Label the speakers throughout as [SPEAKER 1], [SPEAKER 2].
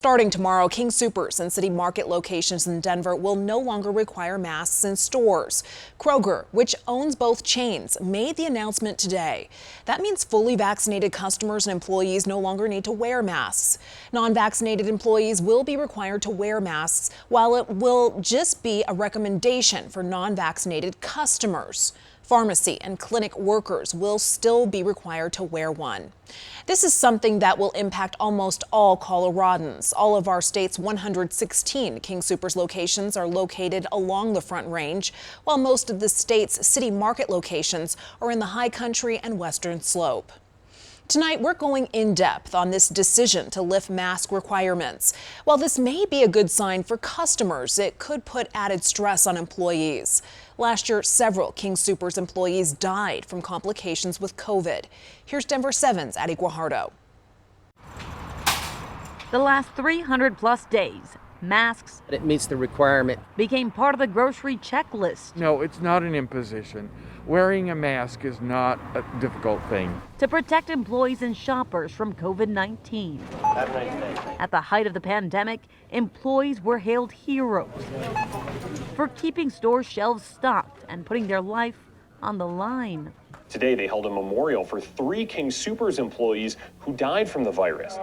[SPEAKER 1] Starting tomorrow, King Soopers and city market locations in Denver will no longer require masks in stores. Kroger, which owns both chains, made the announcement today. That means fully vaccinated customers and employees no longer need to wear masks. Non-vaccinated employees will be required to wear masks, while it will just be a recommendation for non-vaccinated customers. Pharmacy and clinic workers will still be required to wear one. This is something that will impact almost all Coloradans. All of our state's 116 King Soopers locations are located along the Front Range, while most of the state's city market locations are in the high country and western slope. Tonight, we're going in depth on this decision to lift mask requirements. While this may be a good sign for customers, it could put added stress on employees. Last year, several King Soopers employees died from complications with COVID. Here's Denver 7's Addie Guajardo.
[SPEAKER 2] The last 300-plus days, masks
[SPEAKER 3] It meets the requirement.
[SPEAKER 2] became part of the grocery checklist.
[SPEAKER 4] No, it's not an imposition. Wearing a mask is not a difficult thing.
[SPEAKER 2] To protect employees and shoppers from COVID-19. At the height of the pandemic, employees were hailed heroes for keeping store shelves stocked and putting their life on the line.
[SPEAKER 5] Today, they held a memorial for 3 King Soopers employees who died from the virus.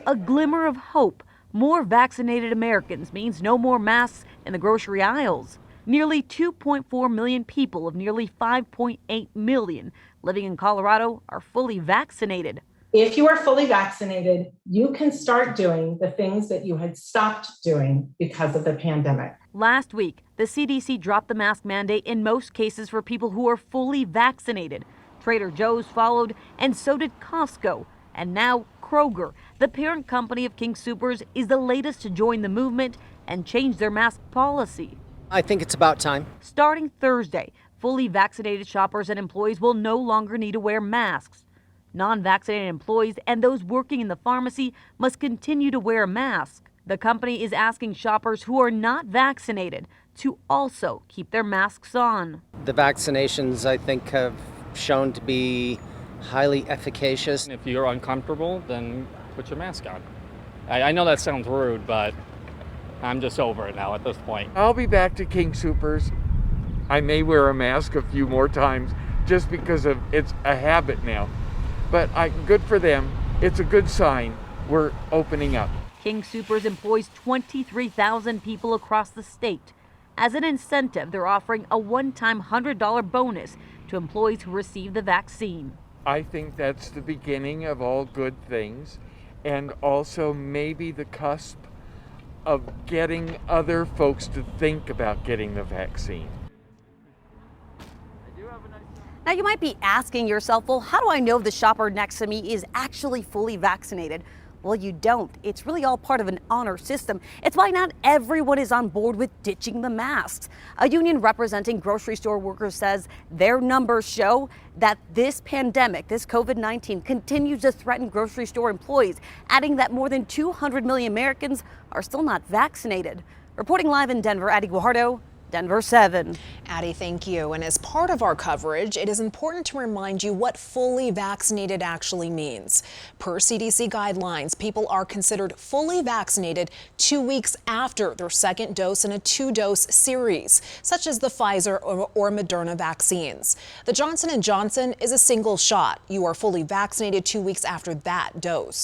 [SPEAKER 2] A glimmer of hope. More vaccinated Americans means no more masks in the grocery aisles. Nearly 2.4 million people of nearly 5.8 million living in Colorado are fully vaccinated.
[SPEAKER 6] If you are fully vaccinated, you can start doing the things that you had stopped doing because of the pandemic.
[SPEAKER 2] Last week, the CDC dropped the mask mandate in most cases for people who are fully vaccinated. Trader Joe's followed, and so did Costco. And now Kroger, the parent company of King Soopers, is the latest to join the movement and change their mask policy.
[SPEAKER 3] I think it's about time.
[SPEAKER 2] Starting Thursday, fully vaccinated shoppers and employees will no longer need to wear masks. Non-vaccinated employees and those working in the pharmacy must continue to wear a mask. The company is asking shoppers who are not vaccinated to also keep their masks on.
[SPEAKER 3] The vaccinations, I think, have shown to be highly efficacious.
[SPEAKER 7] If you're uncomfortable, then put your mask on. I know that sounds rude, but I'm just over it now at this point.
[SPEAKER 4] I'll be back to King Soopers. I may wear a mask a few more times just because it's a habit now. But good for them. It's a good sign. We're opening up.
[SPEAKER 2] King Soopers employs 23,000 people across the state. As an incentive, they're offering a one-time $100 bonus to employees who receive the vaccine.
[SPEAKER 4] I think that's the beginning of all good things, and also maybe the cusp of getting other folks to think about getting the vaccine.
[SPEAKER 8] Now you might be asking yourself, well, how do I know the shopper next to me is actually fully vaccinated? Well, you don't. It's really all part of an honor system. It's why not everyone is on board with ditching the masks. A union representing grocery store workers says their numbers show that this pandemic, this COVID-19, continues to threaten grocery store employees, adding that more than 200 million Americans are still not vaccinated. Reporting live in Denver, Addie Guajardo, Denver 7.
[SPEAKER 1] Addie, thank you. And as part of our coverage, it is important to remind you what fully vaccinated actually means. Per CDC guidelines, people are considered fully vaccinated 2 weeks after their second dose in a 2-dose series, such as the Pfizer or Moderna vaccines. The Johnson & Johnson is a single shot. You are fully vaccinated 2 weeks after that dose.